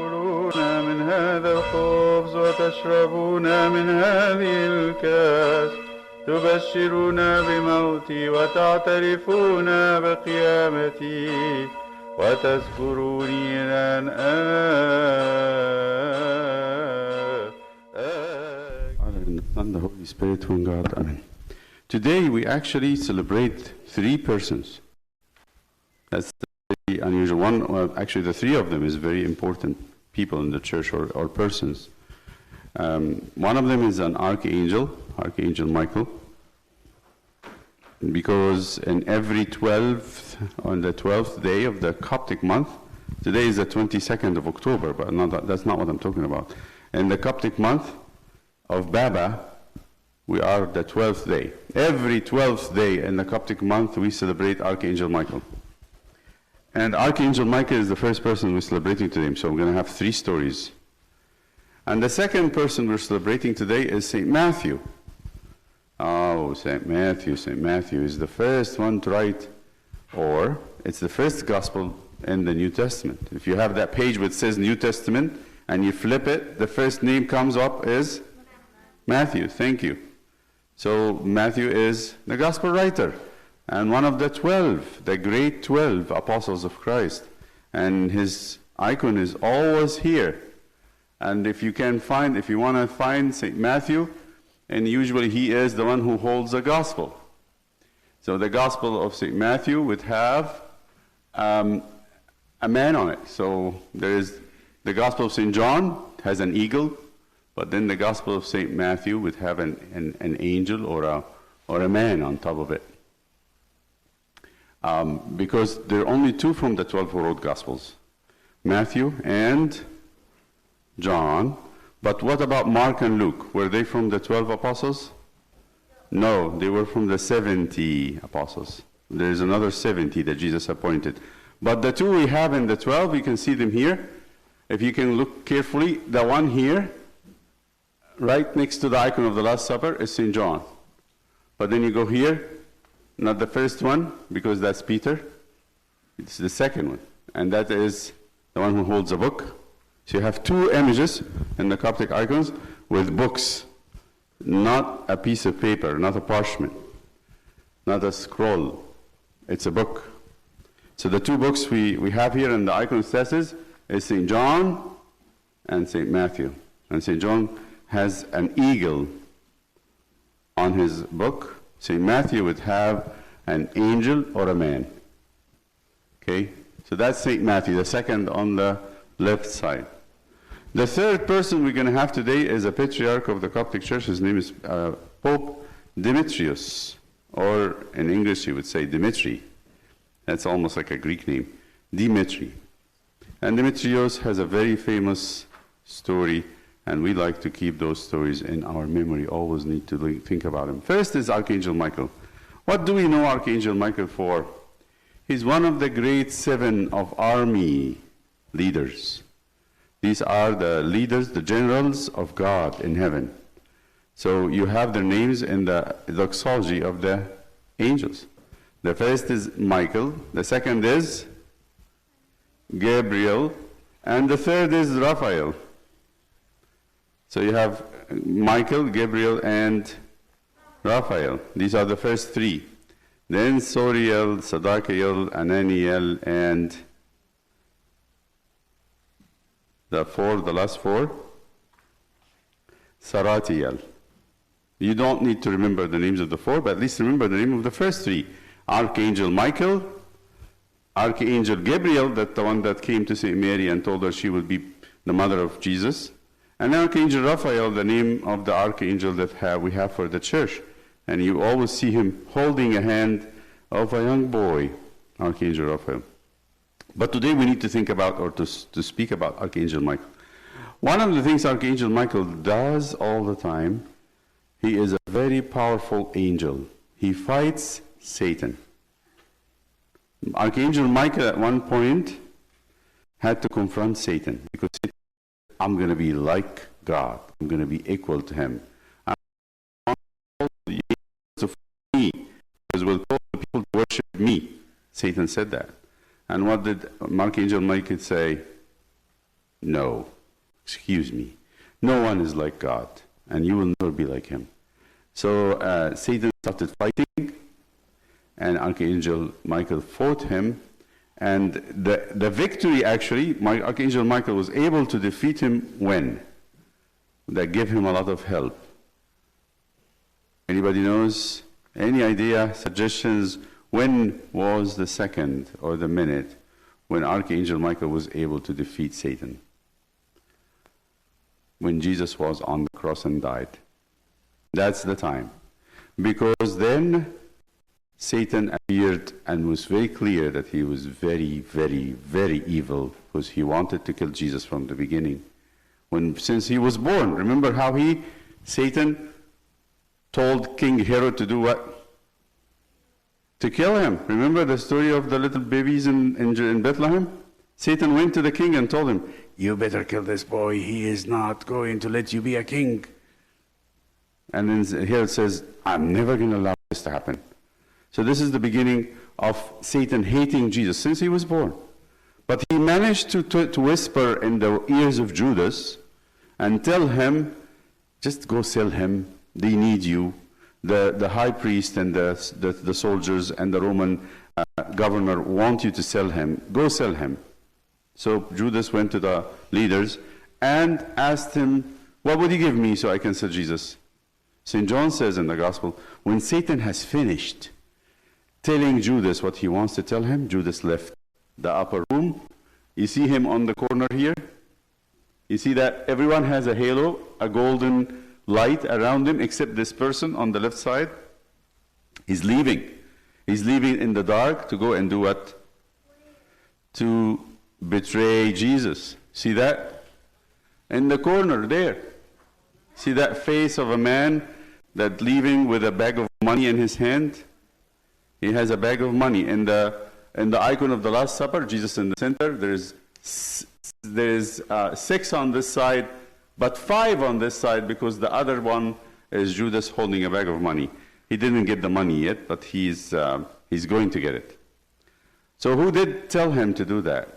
تأكلون من هذا الخبز وتشربون من هذه الكأس تبشرون بموتي وتعترفون بقيامتي وتذكروني الآن Father, in the Son, and the Holy Spirit, one God. Amen. Today we actually celebrate three persons. That's very unusual. Actually the three of them is very important people in the church or persons. One of them is an archangel, Archangel Michael, because in every 12th, on the 12th day of the Coptic month, today is the 22nd of October, but that's not what I'm talking about. In the Coptic month of Abba, we are the 12th day. Every 12th day in the Coptic month, we celebrate Archangel Michael. And Archangel Michael is the first person we're celebrating today, so we're going to have three stories. And the second person we're celebrating today is St. Matthew. Oh, St. Matthew. St. Matthew is the first one to write, or it's the first gospel in the New Testament. If you have that page which says New Testament, and you flip it, the first name comes up is Matthew. Thank you. So Matthew is the gospel writer, and one of the 12, the great 12 apostles of Christ. And his icon is always here. And if you want to find St. Matthew, and usually he is the one who holds the gospel. So the gospel of St. Matthew would have a man on it. So there is the gospel of St. John, has an eagle, but then the gospel of St. Matthew would have an angel or a man on top of it. Because there are only two from the 12 who wrote gospels, Matthew and John. But what about Mark and Luke? Were they from the 12 apostles? No, they were from the 70 apostles. There is another 70 that Jesus appointed. But the two we have in the 12, you can see them here. If you can look carefully, the one here, right next to the icon of the Last Supper, is St. John. But then you go here, not the first one, because that's Peter. It's the second one, and that is the one who holds a book. So you have two images in the Coptic icons with books, not a piece of paper, not a parchment, not a scroll. It's a book. So the two books we have here in the iconostasis is St. John and St. Matthew. And St. John has an eagle on his book. St. Matthew would have an angel or a man. Okay? So that's St. Matthew, the second on the left side. The third person we're going to have today is a patriarch of the Coptic Church. His name is Pope Demetrius, or in English you would say Dimitri. That's almost like a Greek name, Dimitri. And Demetrius has a very famous story, and we like to keep those stories in our memory, always need to think about him. First is Archangel Michael. What do we know Archangel Michael for? He's one of the great 7 of army leaders. These are the leaders, the generals of God in heaven. So you have their names in the doxology of the angels. The first is Michael, the second is Gabriel, and the third is Raphael. So you have Michael, Gabriel, and Raphael. These are the first three. Then Soriel, Sadakiel, Ananiel, and the last four, Saratiel. You don't need to remember the names of the four, but at least remember the name of the first three. Archangel Michael, Archangel Gabriel, that's the one that came to St. Mary and told her she would be the mother of Jesus. And Archangel Raphael, the name of the archangel that we have for the church. And you always see him holding a hand of a young boy, Archangel Raphael. But today we need to think about, or to speak about Archangel Michael. One of the things Archangel Michael does all the time, he is a very powerful angel. He fights Satan. Archangel Michael at one point had to confront Satan, because Satan said, I'm going to be like God. I'm going to be equal to him. I'm going to call the angels to follow me, because we'll call the people to worship me. Satan said that. And what did Archangel Michael say? no, excuse me, no one is like God, and you will never be like him. So Satan started fighting, and Archangel Michael fought him, and the victory actually, Archangel Michael was able to defeat him when? That gave him a lot of help. Anybody knows? Any idea, suggestions? When was the second or the minute when Archangel Michael was able to defeat Satan? When Jesus was on the cross and died. That's the time. Because then Satan appeared and was very clear that he was very, very, very evil, because he wanted to kill Jesus from the beginning. Since he was born, remember how Satan told King Herod to do what? To kill him. Remember the story of the little babies in Bethlehem? Satan went to the king and told him, you better kill this boy, he is not going to let you be a king. And then Herod says, I'm never going to allow this to happen. So this is the beginning of Satan hating Jesus since he was born. But he managed to whisper in the ears of Judas and tell him, just go sell him, they need you. The high priest and the soldiers and the Roman governor want you to sell him. Go sell him. So Judas went to the leaders and asked him, what would you give me so I can sell Jesus? St. John says in the Gospel, when Satan has finished telling Judas what he wants to tell him, Judas left the upper room. You see him on the corner here? You see that everyone has a halo, a golden light around him, except this person on the left side. He's leaving. He's leaving in the dark to go and do what? To betray Jesus. See that? In the corner there. See that face of a man that leaving with a bag of money in his hand? He has a bag of money. In the icon of the Last Supper, Jesus in the center, there's 6 on this side, but 5 on this side, because the other one is Judas holding a bag of money. He didn't get the money yet, but he's going to get it. So who did tell him to do that?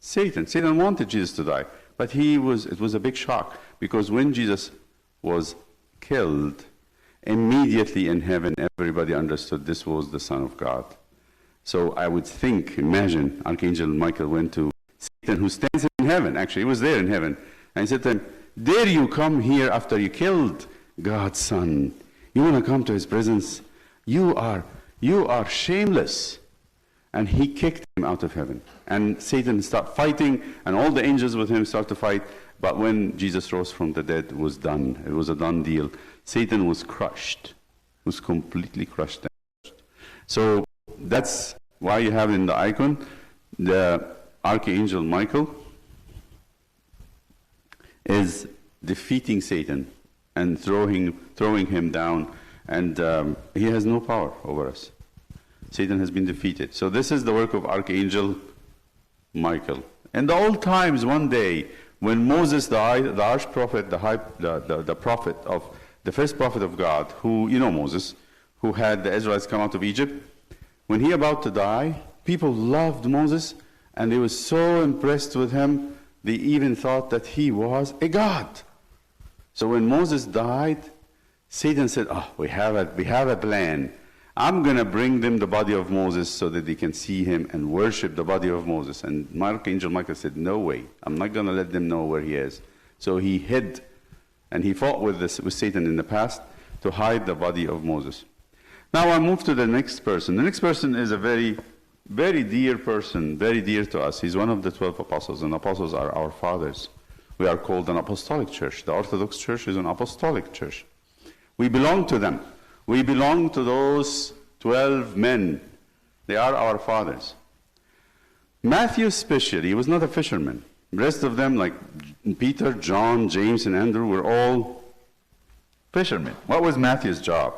Satan. Satan wanted Jesus to die, but it was a big shock, because when Jesus was killed, immediately in heaven, everybody understood this was the Son of God. So I would imagine, Archangel Michael went to Satan, who stands in heaven. Actually, he was there in heaven. And he said to him, dare you come here after you killed God's Son? You want to come to his presence? You are shameless. And he kicked him out of heaven. And Satan started fighting, and all the angels with him started to fight. But when Jesus rose from the dead, it was done. It was a done deal. Satan was crushed, was completely crushed. So that's why you have in the icon the Archangel Michael is defeating Satan and throwing him down, and he has no power over us. Satan has been defeated. So this is the work of Archangel Michael. In the old times, one day, when Moses, the arch prophet, the prophet of the first prophet of God, who, you know Moses, who had the Israelites come out of Egypt, when he about to die, people loved Moses, and they were so impressed with him, they even thought that he was a god. So when Moses died, Satan said, we have a plan. I'm going to bring them the body of Moses so that they can see him and worship the body of Moses. And Archangel Michael said, no way. I'm not going to let them know where he is. So he hid, and he fought with Satan in the past to hide the body of Moses. Now I move to the next person. The next person is a very, very dear person, very dear to us. He's one of the 12 apostles, and apostles are our fathers. We are called an apostolic church. The Orthodox Church is an apostolic church. We belong to them. We belong to those 12 men. They are our fathers. Matthew especially, he was not a fisherman. The rest of them, like Peter, John, James, and Andrew, were all fishermen. What was Matthew's job?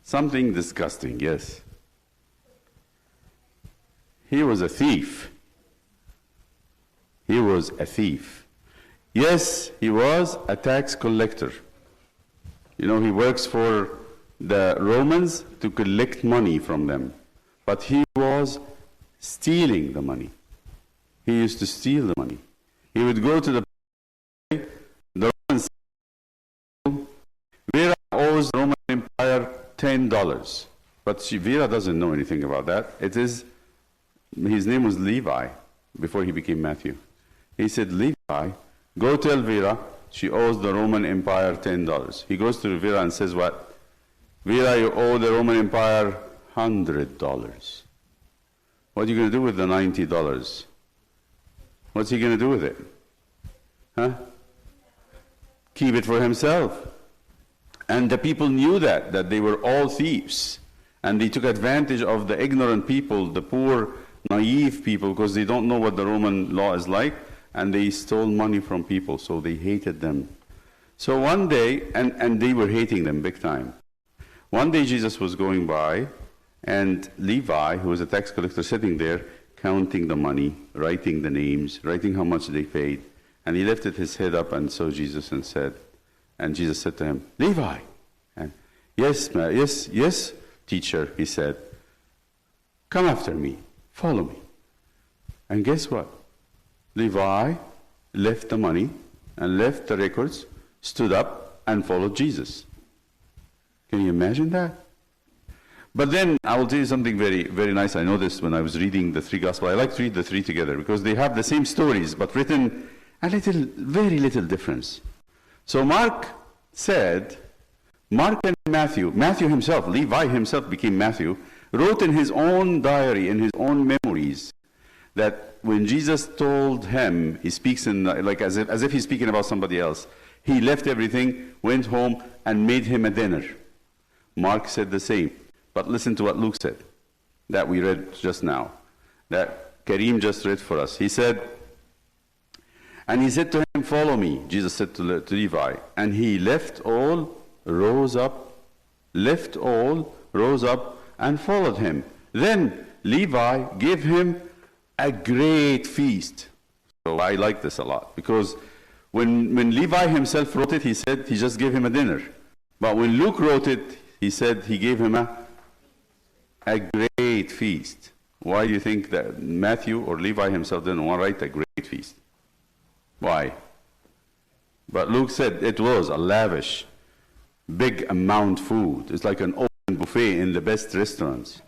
Something disgusting, yes. He was a thief. He was a thief. Yes, he was a tax collector. You know, he works for the Romans to collect money from them. But he was stealing the money. He used to steal the money. He would go to the Roman Vera owes the Roman Empire $10. But Vera doesn't know anything about that. His name was Levi before he became Matthew. He said, Levi, go tell Vera she owes the Roman Empire $10. He goes to Vera and says what? Vera, you owe the Roman Empire $100. What are you going to do with the $90? What's he going to do with it? Huh? Keep it for himself. And the people knew that they were all thieves. And they took advantage of the ignorant people, the poor, naive people, because they don't know what the Roman law is like, and they stole money from people, so they hated them. So one day, and they were hating them big time. One day Jesus was going by, and Levi, who was a tax collector, sitting there, counting the money, writing the names, writing how much they paid. And he lifted his head up and saw Jesus and said, and Jesus said to him, Levi. And yes, teacher, he said, come after me, follow me. And guess what? Levi left the money and left the records, stood up and followed Jesus. Can you imagine that? But then I will tell you something very, very nice. I noticed when I was reading the three Gospels. I like to read the three together because they have the same stories, but written very little difference. So Mark and Matthew himself, Levi himself became Matthew, wrote in his own diary, in his own memories, that when Jesus told him, he speaks in like as if he's speaking about somebody else. He left everything, went home, and made him a dinner. Mark said the same. But listen to what Luke said, that we read just now, that Kareem just read for us. He said, and he said to him, follow me, Jesus said to Levi. And he left all, rose up, and followed him. Then Levi gave him a great feast. So I like this a lot, because when Levi himself wrote it, he said he just gave him a dinner. But when Luke wrote it, he said he gave him a great feast. Why do you think that Matthew or Levi himself didn't want to write a great feast? Why? But Luke said it was a lavish, big amount food. It's like an open buffet in the best restaurants.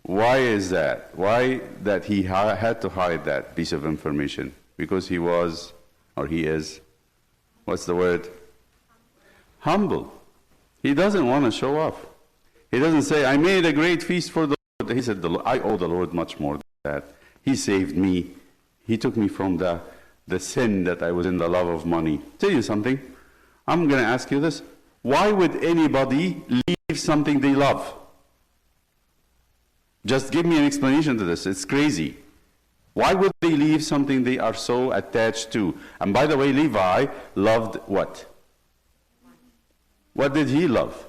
Why is that? Why that he had to hide that piece of information? Because he was, or he is, what's the word? Humble. He doesn't want to show off. He doesn't say, I made a great feast for the Lord. He said, I owe the Lord much more than that. He saved me. He took me from the sin that I was in, the love of money. Tell you something. I'm going to ask you this. Why would anybody leave something they love? Just give me an explanation to this. It's crazy. Why would they leave something they are so attached to? And by the way, Levi loved what? What did he love?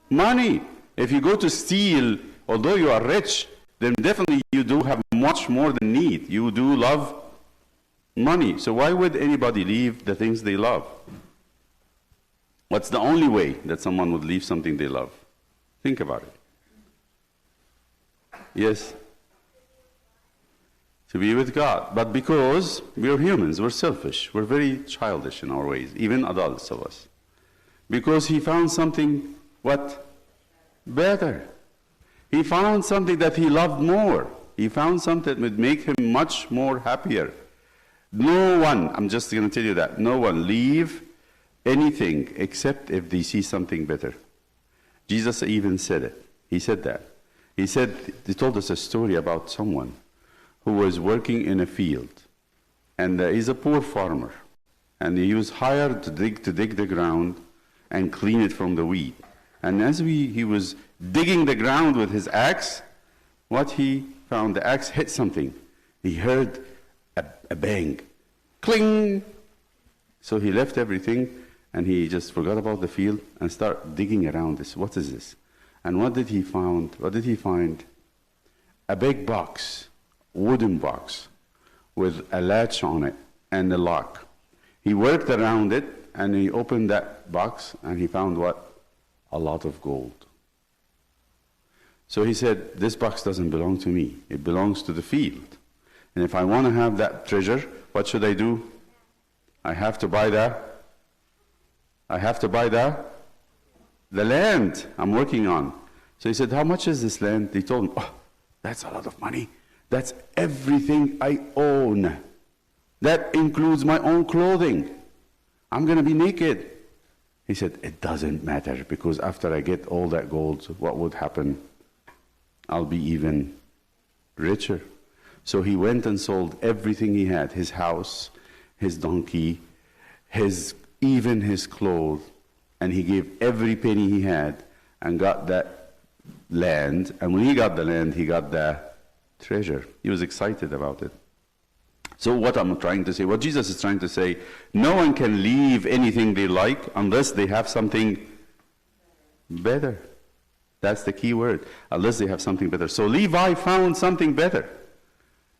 Money. If you go to steal, although you are rich, then definitely you do have much more than need. You do love money. So why would anybody leave the things they love? What's the only way that someone would leave something they love? Think about it. Yes? To be with God. But because we are humans, we're selfish. We're very childish in our ways, even adults of us. Because he found something, what? Better. He found something that he loved more. He found something that would make him much more happier. No one, I'm just going to tell you that, no one leave anything except if they see something better. Jesus even said it. He said that. He told us a story about someone who was working in a field. And he's a poor farmer. And he was hired to dig the ground and clean it from the weed. And as he was digging the ground with his axe, what he found, the axe hit something. He heard a bang. Cling! So he left everything and he just forgot about the field and started digging around this. What is this? And what did he find? A big box, wooden box, with a latch on it and a lock. He worked around it and he opened that box and he found what? A lot of gold. So he said, this box doesn't belong to me. It belongs to the field. And if I want to have that treasure, what should I do? I have to buy the land I'm working on. So he said, how much is this land? They told him, oh, that's a lot of money. That's everything I own. That includes my own clothing. I'm going to be naked. He said, it doesn't matter, because after I get all that gold, what would happen? I'll be even richer. So he went and sold everything he had, his house, his donkey, even his clothes, and he gave every penny he had and got that land. And when he got the land, he got the treasure. He was excited about it. So what I'm trying to say, what Jesus is trying to say, no one can leave anything they like unless they have something better. That's the key word, unless they have something better. So Levi found something better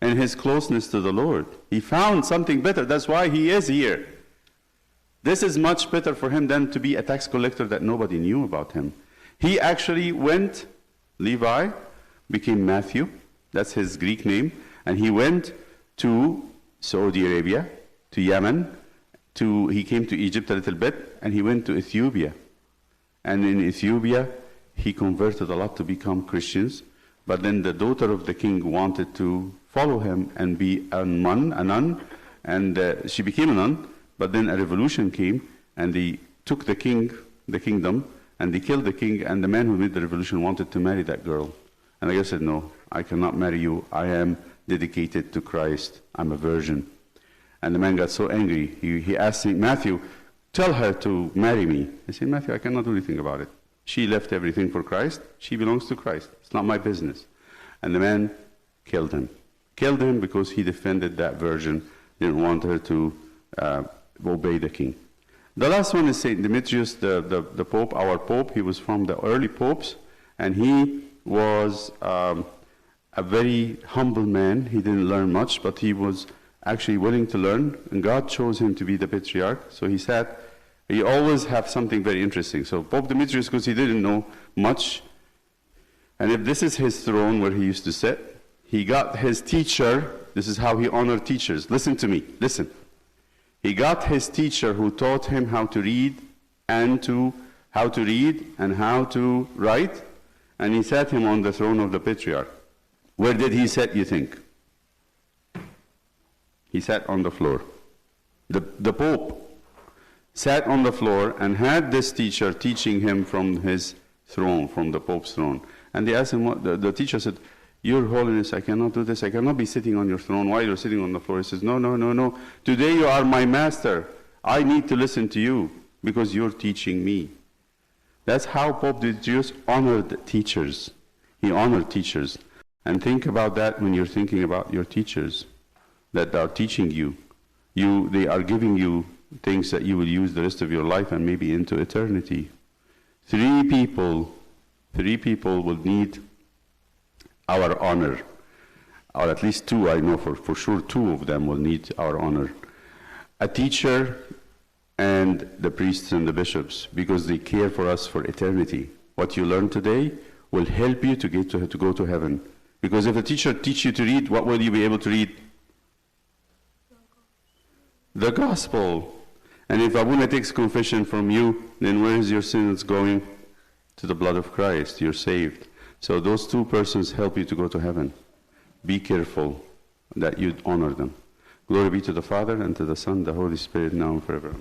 in his closeness to the Lord. He found something better. That's why he is here. This is much better for him than to be a tax collector that nobody knew about him. He actually went, Levi became Matthew, that's his Greek name, and he went to Saudi Arabia, to Yemen, he came to Egypt a little bit, and he went to Ethiopia. And in Ethiopia, he converted a lot to become Christians, but then the daughter of the king wanted to follow him and be a nun, and she became a nun, but then a revolution came, and they took the kingdom, and they killed the king, and the man who made the revolution wanted to marry that girl. And the guy said, no, I cannot marry you. I am dedicated to Christ. I'm a virgin. And the man got so angry. He asked Matthew, tell her to marry me. I said, Matthew, I cannot do anything about it. She left everything for Christ. She belongs to Christ. It's not my business. And the man killed him. Killed him because he defended that virgin, didn't want her to obey the king. The last one is Saint Demitrius, the Pope, our Pope. He was from the early popes, and he was a very humble man. He didn't learn much, but he was actually willing to learn, and God chose him to be the Patriarch. So he always have something very interesting. So Pope Demetrius, because he didn't know much, and if this is his throne where he used to sit, he got his teacher. This is how he honored teachers. Listen to me, listen. He got his teacher who taught him how to read and how to write, and he sat him on the throne of the Patriarch. Where did he sit, you think? He sat on the floor. The Pope sat on the floor and had this teacher teaching him from his throne, from the Pope's throne. And they asked him, the teacher said, Your Holiness, I cannot do this. I cannot be sitting on your throne while you're sitting on the floor. He says, no. Today you are my master. I need to listen to you because you're teaching me. That's how Pope Demetrius honored teachers. He honored teachers. And think about that when you're thinking about your teachers that are teaching you. They are giving you things that you will use the rest of your life and maybe into eternity. Three people will need our honor, or at least two, I know for sure two of them will need our honor. A teacher and the priests and the bishops, because they care for us for eternity. What you learn today will help you to go to heaven. Because if a teacher teaches you to read, what will you be able to read? The gospel. And if Abuna takes confession from you, then where is your sins going? To the blood of Christ. You're saved. So those two persons help you to go to heaven. Be careful that you honor them. Glory be to the Father, and to the Son, the Holy Spirit, now and forever.